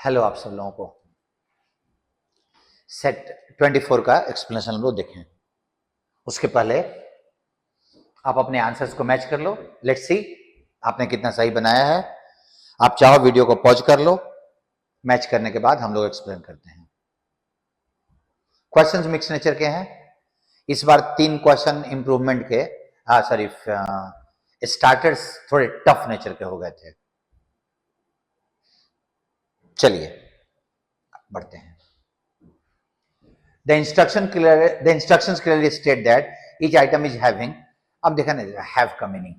Hello आप सब लोगों को। सेट 24 का एक्सप्लेनेशन हम लोग देखें, उसके पहले आप अपने आंसर्स को मैच कर लो। लेट्स सी आपने कितना सही बनाया है। आप चाहो वीडियो को पॉज कर लो, मैच करने के बाद हम लोग एक्सप्लेन करते हैं। क्वेश्चंस मिक्स नेचर के हैं इस बार। 3 क्वेश्चन इंप्रूवमेंट के स्टार्टर्स थोड़े टफ नेचर के हो गए थे। चलिए बढ़ते हैं। The instructions clearly state that each item is having, अब देखा ना have का मीनिंग।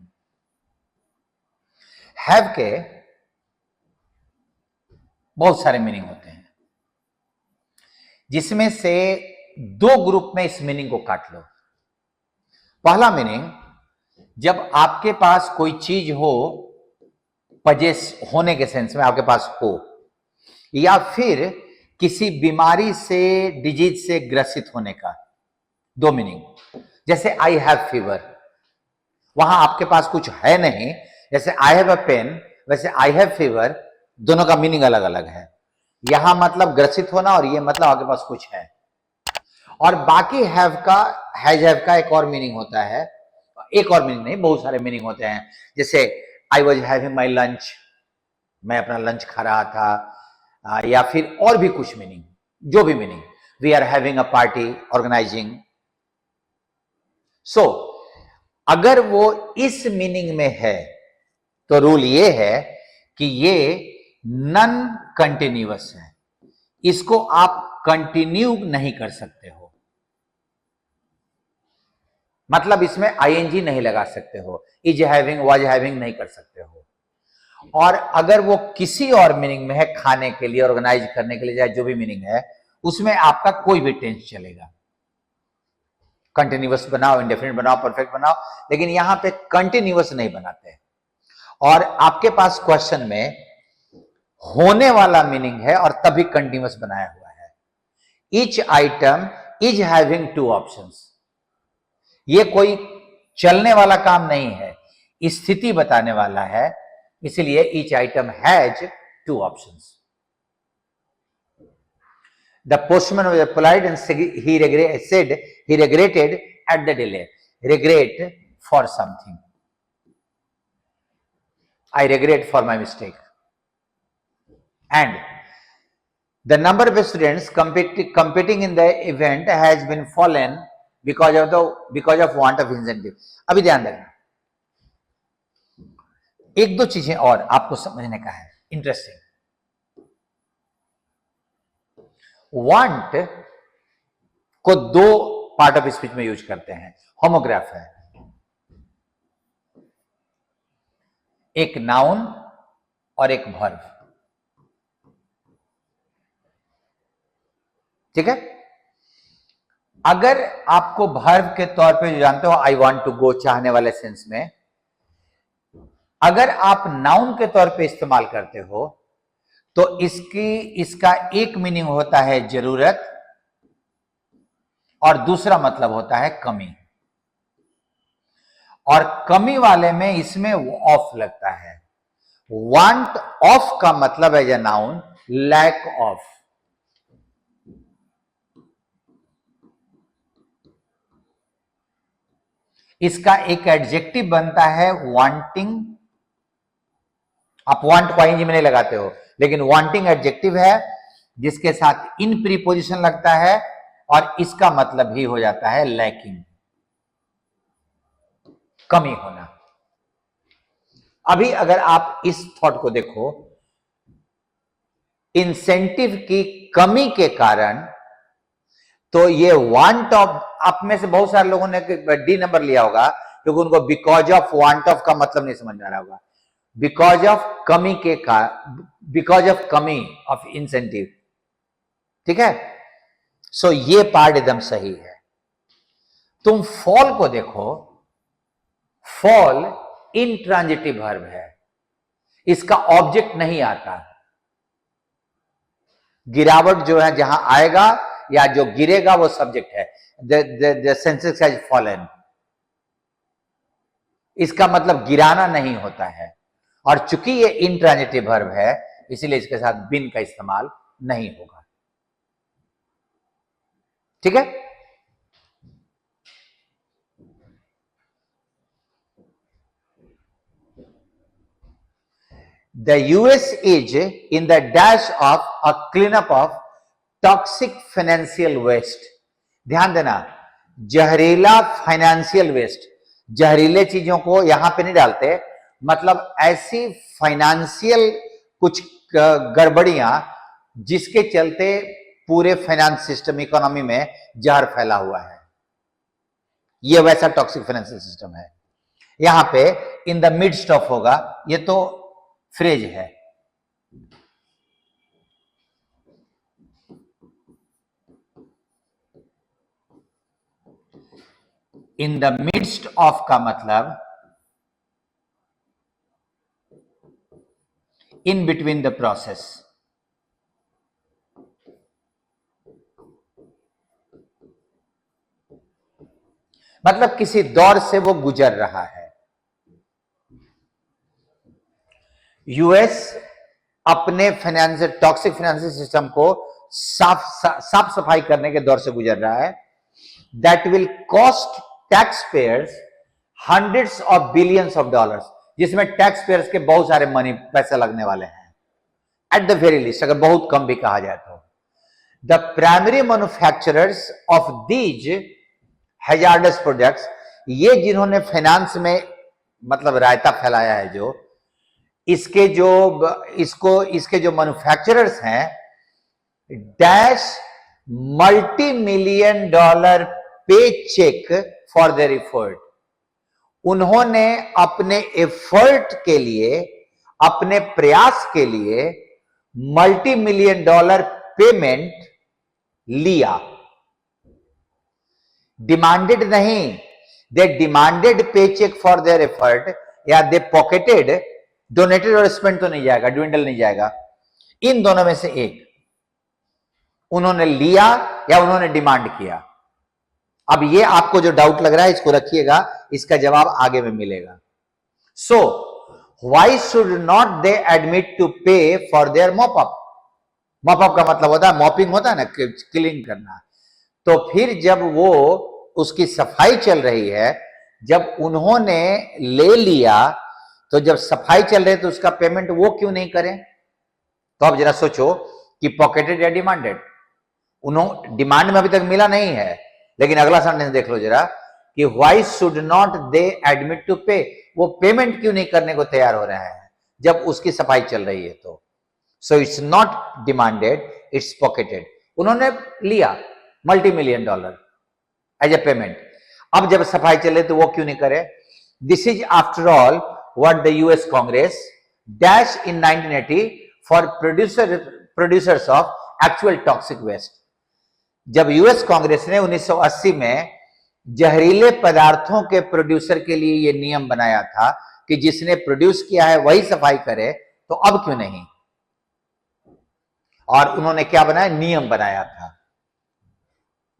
have के बहुत सारे मीनिंग होते हैं, जिसमें से 2 ग्रुप में इस मीनिंग को काट लो। पहला मीनिंग, जब आपके पास कोई चीज हो, पजेस होने के सेंस में आपके पास हो, या फिर किसी बीमारी से, डिजीज से ग्रसित होने का। 2 मीनिंग। जैसे आई हैव फीवर, वहां आपके पास कुछ है नहीं। जैसे आई हैव अ पेन, वैसे आई हैव फीवर, दोनों का मीनिंग अलग अलग है। यहां मतलब ग्रसित होना और ये मतलब आपके पास कुछ है। और बाकी हैव का एक और मीनिंग होता है। एक और मीनिंग नहीं, बहुत सारे मीनिंग होते हैं। जैसे I was having my lunch, मैं अपना लंच खा रहा था, या फिर और भी कुछ मीनिंग, जो भी meaning. We are having a party, organizing. So अगर वो इस मीनिंग में है तो रूल ये है कि ये नॉन कंटिन्यूअस है, इसको आप कंटिन्यू नहीं कर सकते हो। मतलब इसमें आईएनजी नहीं लगा सकते हो, इज हैविंग, वाज हैविंग नहीं कर सकते हो। और अगर वो किसी और मीनिंग में है, खाने के लिए, ऑर्गेनाइज करने के लिए, चाहे जो भी मीनिंग है, उसमें आपका कोई भी टेंस चलेगा। कंटिन्यूअस बनाओ, इंडेफिनिट बनाओ, परफेक्ट बनाओ, लेकिन यहां पे कंटिन्यूअस नहीं बनाते। और आपके पास क्वेश्चन में होने वाला मीनिंग है और तभी कंटिन्यूअस बनाया हुआ है। Each item is having 2 options. ये कोई चलने वाला काम नहीं है, स्थिति बताने वाला है। इसलिए each item has 2 options. The postman was polite and said he regretted at the delay. Regret for something. I regret for my mistake. And the number of students competing in the event has been fallen because of want of incentive. अभी ध्यान देना, 1-2 चीजें और आपको समझने का है, interesting. Want को 2 पार्ट ऑफ स्पीच में यूज करते हैं। होमोग्राफ है, एक नाउन और एक वर्ब। ठीक है। अगर आपको वर्ब के तौर पे जो जानते हो, आई वांट टू गो, चाहने वाले सेंस में, अगर आप नाउन के तौर पे इस्तेमाल करते हो तो इसका एक मीनिंग होता है जरूरत, और दूसरा मतलब होता है कमी। और कमी वाले में इसमें ऑफ लगता है। वांट ऑफ का मतलब है नाउन, लैक ऑफ। इसका एक एडजेक्टिव बनता है वांटिंग। आप वांट को आईएनजी में नहीं लगाते हो, लेकिन वांटिंग एडजेक्टिव है जिसके साथ इन प्रीपोजिशन लगता है, और इसका मतलब ही हो जाता है लैकिंग, कमी होना। अभी अगर आप इस थॉट को देखो, इंसेंटिव की कमी के कारण, तो ये वांट ऑफ, आप में से बहुत सारे लोगों ने डी नंबर लिया होगा क्योंकि उनको बिकॉज ऑफ वांट ऑफ का मतलब नहीं समझ आ रहा होगा। बिकॉज ऑफ कमी के कारण, बिकॉज ऑफ कमी ऑफ इंसेंटिव। ठीक है। सो ये पार्ट एकदम सही है। तुम फॉल को देखो, फॉल इंट्रांजिटिव वर्ब है, इसका ऑब्जेक्ट नहीं आता। गिरावट जो है जहां आएगा या जो गिरेगा वो सब्जेक्ट है। द सेंसेस हैज फॉलन, इसका मतलब गिराना नहीं होता है। और चूंकि ये इंट्रांजिटिव वर्ब है, इसीलिए इसके साथ बिन का इस्तेमाल नहीं होगा। ठीक है। The US is in the dash of a cleanup of toxic financial waste। ध्यान देना, जहरीला फाइनेंशियल वेस्ट, जहरीले चीजों को यहां पे नहीं डालते, मतलब ऐसी फाइनेंशियल कुछ गड़बड़ियां जिसके चलते पूरे फाइनेंस सिस्टम, इकोनॉमी में जहर फैला हुआ है, ये वैसा टॉक्सिक फाइनेंशियल सिस्टम है। यहां पे इन द मिडस्ट ऑफ होगा, ये तो फ्रेज है। इन द मिडस्ट ऑफ का मतलब इन बिटवीन द प्रोसेस। मतलब किसी दौर से वो गुजर रहा है। यूएस अपने फाइनेंशियल टॉक्सिक फाइनेंशियल सिस्टम को साफ सफाई करने के दौर से गुजर रहा है। That will cost tax payers hundreds of billions of dollars, जिसमें टैक्स पेयर्स के बहुत सारे मनी पैसे लगने वाले हैं। एट द वेरी लीस्ट, अगर बहुत कम भी कहा जाए तो। The primary manufacturers of these hazards products, ये जिन्होंने फाइनेंस में मतलब रायता फैलाया है, जो इसके जो मैन्युफैक्चरर्स हैं, डैश मल्टी मिलियन डॉलर पे चेक फॉर देयर एफर्ट। उन्होंने अपने एफर्ट के लिए, अपने प्रयास के लिए मल्टी मिलियन डॉलर पेमेंट लिया। डिमांडेड नहीं, दे डिमांडेड पे चेक फॉर देयर एफर्ट, या दे पॉकेटेड। डोनेटेड और स्पेंड तो नहीं जाएगा, ड्विंडल नहीं जाएगा। इन दोनों में से एक, उन्होंने लिया या उन्होंने डिमांड किया। अब ये आपको जो डाउट लग रहा है इसको रखिएगा, इसका जवाब आगे में मिलेगा। So why should not they admit to pay for their mop up. Mop up का मतलब होता है मॉपिंग, होता है ना, क्लीन करना। तो फिर जब वो उसकी सफाई चल रही है, जब उन्होंने ले लिया, तो जब सफाई चल रही है तो उसका पेमेंट वो क्यों नहीं करें? तो अब जरा सोचो कि पॉकेटेड या डिमांडेड। उन्होंने डिमांड में अभी तक मिला नहीं है, लेकिन अगला सेंटेंस देख लो जरा कि why should not they admit to pay. वो पेमेंट क्यों नहीं करने को तैयार हो रहे हैं जब उसकी सफाई चल रही है? तो so it's not demanded, it's pocketed. उन्होंने लिया multi million dollar as a payment. अब जब सफाई चले तो वो क्यों नहीं करे? This is after all what the US Congress dash in 1980 for producers of actual toxic waste. जब यूएस कांग्रेस ने 1980 में जहरीले पदार्थों के प्रोड्यूसर के लिए यह नियम बनाया था कि जिसने प्रोड्यूस किया है वही सफाई करे, तो अब क्यों नहीं? और उन्होंने क्या बनाया? नियम बनाया था।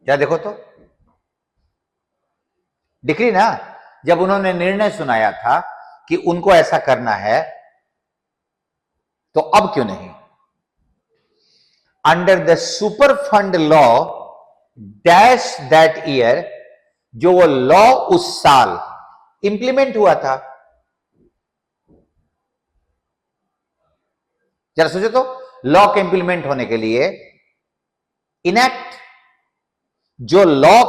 क्या देखो तो, दिख रही ना? जब उन्होंने निर्णय सुनाया था कि उनको ऐसा करना है, तो अब क्यों नहीं? Under the super fund law dash that year, जो वो लॉ उस साल इंप्लीमेंट हुआ था। जरा सोचो तो, लॉ के इंप्लीमेंट होने के लिए इनैक्ट, जो लॉ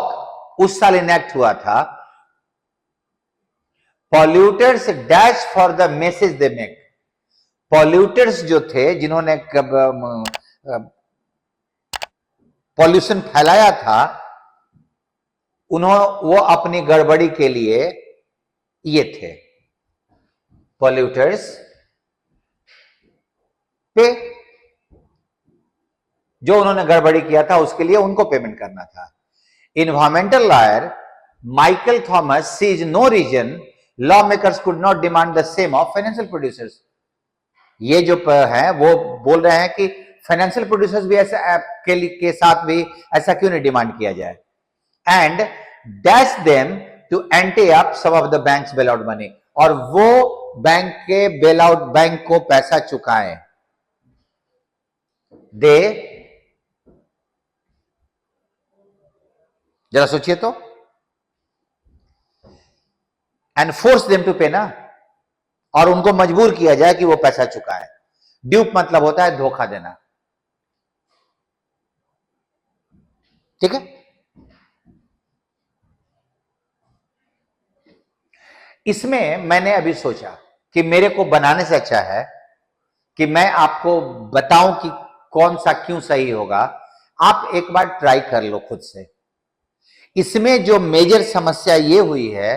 उस साल इनैक्ट हुआ था, polluters dash for the message they make. Polluters जो थे, जिन्होंने पॉल्यूशन फैलाया था, वो अपनी गड़बड़ी के लिए ये थे पॉल्यूटर्स पे। जो उन्होंने गड़बड़ी किया था उसके लिए उनको पेमेंट करना था। Environmental lawyer Michael Thomas sees no reason law makers could not demand the same of financial producers. ये जो है वो बोल रहे हैं कि फाइनेंशियल प्रोड्यूसर्स भी ऐसा के साथ भी ऐसा क्यों नहीं डिमांड किया जाए। And dash them to ante up some of the banks bail out money, और वो बैंक के बेल आउट बैंक को पैसा चुकाएं। दे, जरा सोचिए तो, एंड फोर्स देम टू पे ना, और उनको मजबूर किया जाए कि वो पैसा चुकाए। ड्यूप मतलब होता है धोखा देना, ठीक है। इसमें मैंने अभी सोचा कि मेरे को बनाने से अच्छा है कि मैं आपको बताऊं कि कौन सा क्यों सही होगा। आप एक बार ट्राई कर लो खुद से। इसमें जो मेजर समस्या ये हुई है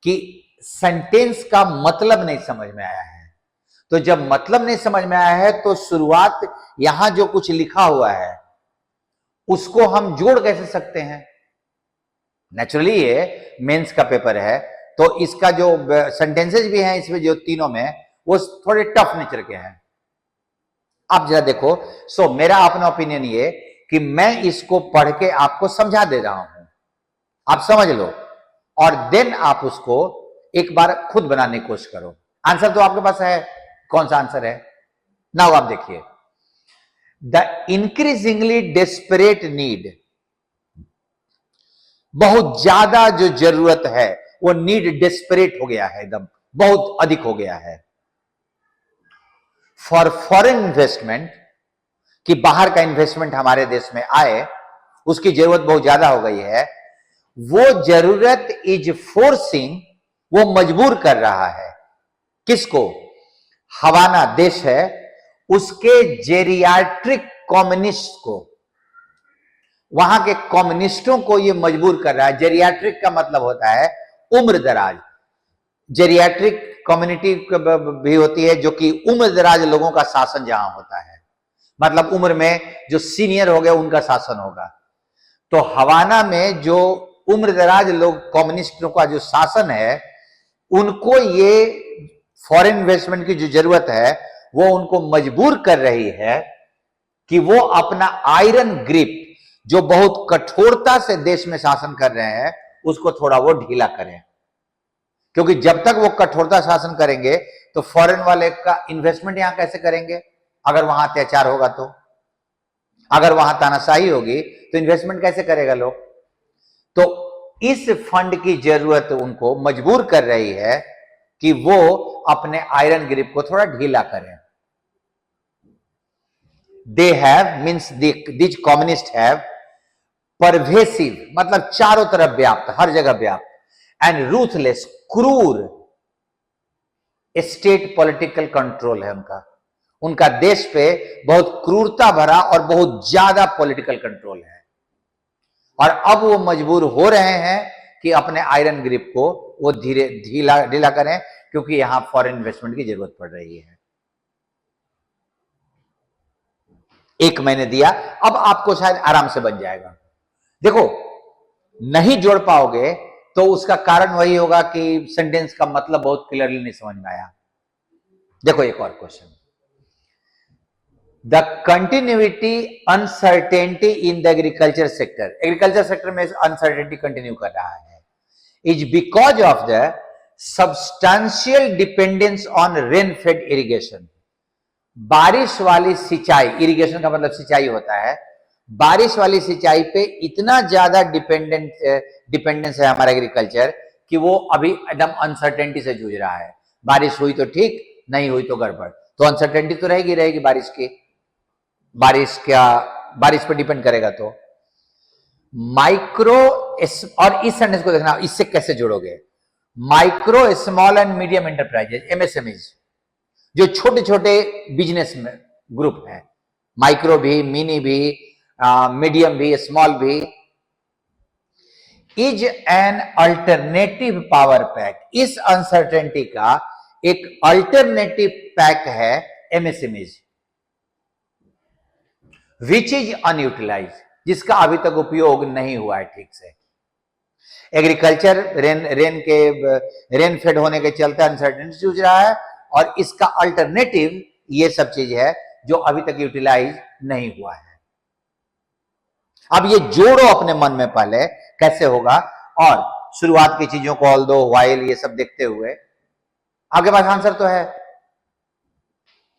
कि सेंटेंस का मतलब नहीं समझ में आया है। तो जब मतलब नहीं समझ में आया है तो शुरुआत, यहां जो कुछ लिखा हुआ है उसको हम जोड़ कैसे सकते हैं। नेचुरली ये मेंस का पेपर है तो इसका जो सेंटेंसेज भी हैं इसमें जो तीनों में, वो थोड़े टफ नेचर के हैं। आप जरा देखो। सो मेरा अपना ओपिनियन ये कि मैं इसको पढ़ के आपको समझा दे रहा हूं, आप समझ लो, और देन आप उसको एक बार खुद बनाने की कोशिश करो। आंसर तो आपके पास है। कौन सा आंसर है? नाउ आप देखिए, द इंक्रीजिंगली डेस्परेट नीड, बहुत ज्यादा जो जरूरत है, वो नीड डेस्परेट हो गया है, एकदम बहुत अधिक हो गया है। फॉर फॉरेन इन्वेस्टमेंट, कि बाहर का इन्वेस्टमेंट हमारे देश में आए, उसकी जरूरत बहुत ज्यादा हो गई है। वो जरूरत इज फोर्सिंग, वो मजबूर कर रहा है किसको? हवाना देश है, उसके जेरियाट्रिक कम्युनिस्ट को, वहां के कम्युनिस्टों को ये मजबूर कर रहा है। जेरियाट्रिक का मतलब होता है उम्र दराज। जेरियाट्रिक कम्युनिटी भी होती है जो कि उम्र दराज लोगों का शासन जहां होता है, मतलब उम्र में जो सीनियर हो गए उनका शासन होगा। तो हवाना में जो उम्र दराज लोग, कम्युनिस्टों का जो शासन है, उनको ये फॉरेन इन्वेस्टमेंट की जो जरूरत है वो उनको मजबूर कर रही है कि वो अपना आयरन ग्रिप, जो बहुत कठोरता से देश में शासन कर रहे हैं, उसको थोड़ा वो ढीला करें। क्योंकि जब तक वो कठोरता शासन करेंगे तो फॉरेन वाले का इन्वेस्टमेंट यहां कैसे करेंगे? अगर वहां अत्याचार होगा तो, अगर वहां तानाशाही होगी तो इन्वेस्टमेंट कैसे करेगा लोग? तो इस फंड की जरूरत उनको मजबूर कर रही है कि वो अपने आयरन ग्रिप को थोड़ा ढीला करें। They have means this communist have pervasive, मतलब चारों तरफ व्याप्त, हर जगह व्याप्त, एंड रूथलेस, क्रूर स्टेट पॉलिटिकल कंट्रोल है उनका। उनका देश पे बहुत क्रूरता भरा और बहुत ज्यादा पॉलिटिकल कंट्रोल है। और अब वो मजबूर हो रहे हैं कि अपने आयरन ग्रिप को वो धीरे ढीला करें, क्योंकि यहां फॉरेन इन्वेस्टमेंट की जरूरत पड़ रही है। एक मैंने दिया, अब आपको शायद आराम से बन जाएगा। देखो, नहीं जोड़ पाओगे तो उसका कारण वही होगा कि सेंटेंस का मतलब बहुत क्लियरली नहीं समझ में आया। देखो एक और question, the continuity uncertainty in the agriculture sector, agriculture sector में अनसर्टेनिटी कंटिन्यू कर रहा है, is because of the substantial dependence on rain fade irrigation. बारिश वाली सिंचाई, इरिगेशन का मतलब सिंचाई होता है, बारिश वाली सिंचाई पे इतना ज्यादा डिपेंडेंस है हमारा एग्रीकल्चर कि वो अभी एकदम अनसर्टेनिटी से जूझ रहा है। बारिश हुई तो ठीक, नहीं हुई तो गड़बड़। तो अनसर्टेनिटी तो रहेगी बारिश की। बारिश पर डिपेंड करेगा। तो माइक्रो, और इस सेंटेंस को देखना, इससे कैसे जोड़ोगे? Micro small and medium enterprises, MSMEs, जो छोटे छोटे बिजनेस में ग्रुप है, माइक्रो भी, मिनी भी, मीडियम भी, स्मॉल भी, is an alternative power pack. इस अनसर्टेनिटी का एक अल्टरनेटिव पैक है एमएसएमईज, विच इज अनयूटिलाइज, जिसका अभी तक उपयोग नहीं हुआ है ठीक से। एग्रीकल्चर रेन फेड होने के चलते अनसर्टेनिटी जूझ रहा है, और इसका अल्टरनेटिव ये सब चीज है जो अभी तक यूटिलाइज नहीं हुआ है। अब ये जोड़ो अपने मन में पहले कैसे होगा, और शुरुआत की चीजों को, ऑल दो, व्हाइल, ये सब देखते हुए आपके पास आंसर तो है।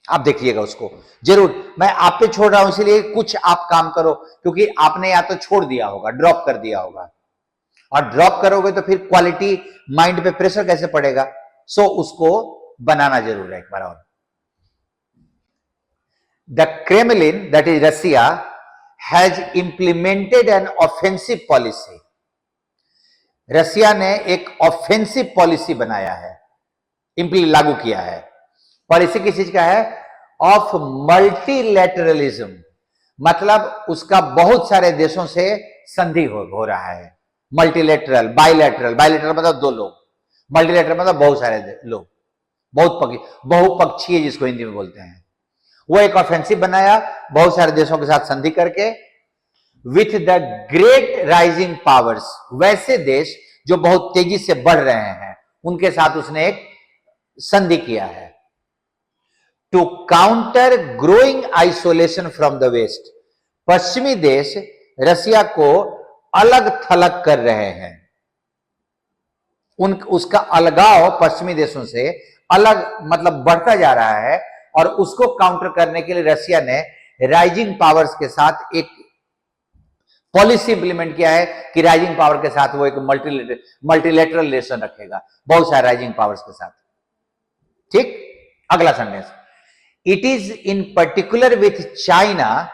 आप देखिएगा उसको जरूर। मैं आप पे छोड़ रहा हूं इसलिए कुछ आप काम करो, क्योंकि आपने या तो छोड़ दिया होगा, ड्रॉप कर दिया होगा, और ड्रॉप करोगे तो फिर क्वालिटी माइंड पे प्रेशर कैसे पड़ेगा। सो उसको बनाना जरूर है एक बार और। The Kremlin that is Russia has implemented an offensive policy. Russia ने एक ऑफेंसिव पॉलिसी बनाया है, लागू किया है। पॉलिसी किस चीज का है? ऑफ मल्टीलैटरलिज्म, मतलब उसका बहुत सारे देशों से संधि हो रहा है। मल्टीलैटरल, बाइलैटरल, बाइलैटरल मतलब दो लोग, मल्टीलैटरल मतलब बहुत सारे लोग, बहुपक्षीय जिसको हिंदी में बोलते हैं। वो एक ऑफेंसिव बनाया बहुत सारे देशों के साथ संधि करके, with the great rising powers, वैसे देश जो बहुत तेजी से बढ़ रहे हैं उनके साथ उसने एक संधि किया है। To counter growing isolation from the west, पश्चिमी देश रसिया को अलग थलग कर रहे हैं, उसका अलगाव पश्चिमी देशों से अलग मतलब बढ़ता जा रहा है, और उसको काउंटर करने के लिए रसिया ने राइजिंग पावर्स के साथ एक पॉलिसी इंप्लीमेंट किया है कि राइजिंग पावर के साथ वो एक मल्टीलेटरल रिलेशन रखेगा बहुत सारे राइजिंग पावर्स के साथ। ठीक, अगला sentence, it is in particular with China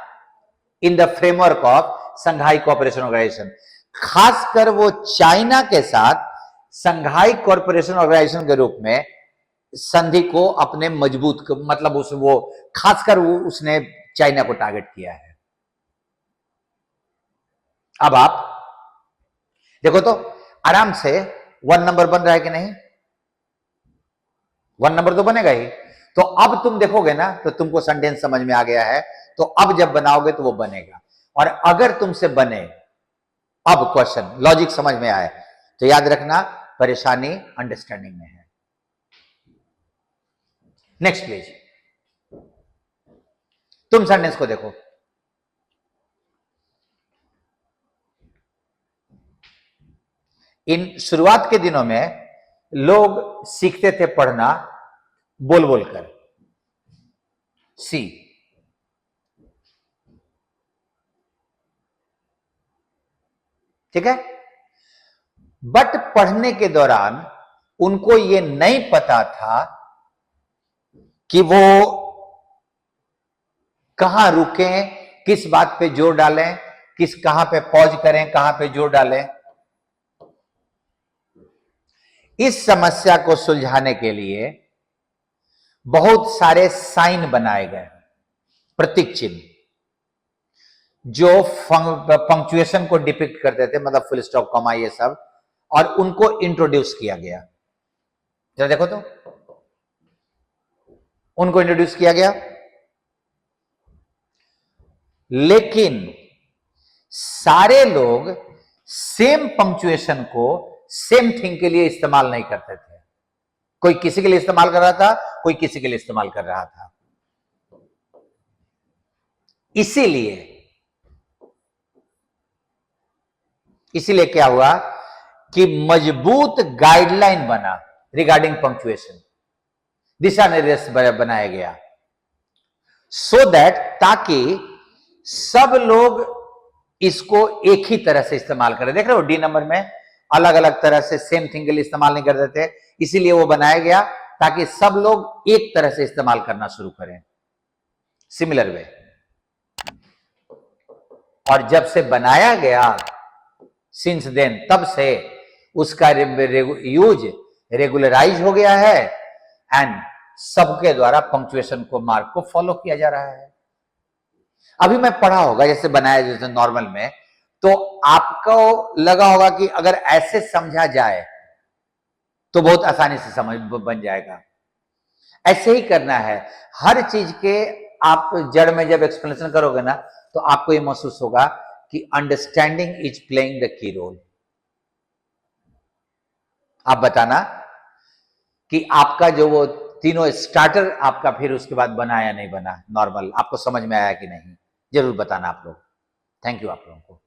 in the framework of Shanghai cooperation organisation, खासकर वो चाइना के साथ संघाई कोऑपरेशन ऑर्गेनाइजेशन के रूप में संधि को अपने मजबूत मतलब वो खासकर वो उसने चाइना को टारगेट किया है। अब आप देखो तो आराम से 1 नंबर बन रहा है कि नहीं? 1 नंबर तो बनेगा ही। तो अब तुम देखोगे ना तो तुमको सेंटेंस समझ में आ गया है, तो अब जब बनाओगे तो वो बनेगा। और अगर तुमसे बने अब क्वेश्चन लॉजिक समझ में आए तो याद रखना परेशानी अंडरस्टैंडिंग में है। नेक्स्ट प्लीज, तुम सेंटेंस को देखो। इन शुरुआत के दिनों में लोग सीखते थे पढ़ना बोल बोल कर, सी, ठीक है, बट पढ़ने के दौरान उनको यह नहीं पता था कि वो कहां रुकें, किस बात पे जोर डालें, कहां पे पॉज करें, कहां पे जोर डालें। इस समस्या को सुलझाने के लिए बहुत सारे साइन बनाए गए, प्रतीक चिन्ह, जो पंक्चुएशन को डिपिक्ट करते थे, मतलब फुल स्टॉप, कॉमा, ये सब, और उनको इंट्रोड्यूस किया गया। जरा देखो तो, उनको इंट्रोड्यूस किया गया, लेकिन सारे लोग सेम पंक्चुएशन को सेम थिंग के लिए इस्तेमाल नहीं करते थे। कोई किसी के लिए इस्तेमाल कर रहा था, कोई किसी के लिए इस्तेमाल कर रहा था। इसीलिए क्या हुआ कि मजबूत गाइडलाइन बना रिगार्डिंग पंक्चुएशन, दिशा निर्देश बनाया गया, सो दैट ताकि सब लोग इसको एक ही तरह से इस्तेमाल करें। देख रहे हो डी नंबर में अलग अलग तरह से सेम थिंग के लिए इस्तेमाल नहीं करते थे, इसीलिए वो बनाया गया ताकि सब लोग एक तरह से इस्तेमाल करना शुरू करें, सिमिलर वे। और जब से बनाया गया सिंस देन, तब से उसका यूज रेगुलराइज हो गया है, एंड सबके द्वारा पंक्चुएशन को मार्क को फॉलो किया जा रहा है। अभी मैं पढ़ा होगा जैसे बनाया जैसे नॉर्मल में, तो आपको लगा होगा कि अगर ऐसे समझा जाए तो बहुत आसानी से समझ बन जाएगा। ऐसे ही करना है हर चीज के। आप जड़ में जब एक्सप्लेनेशन करोगे ना तो आपको ये महसूस होगा कि understanding is playing the key role. आप बताना कि आपका जो वो तीनों स्टार्टर आपका फिर उसके बाद बना या नहीं बना, नॉर्मल आपको समझ में आया कि नहीं, जरूर बताना आप लोग। थैंक यू आप लोगों को।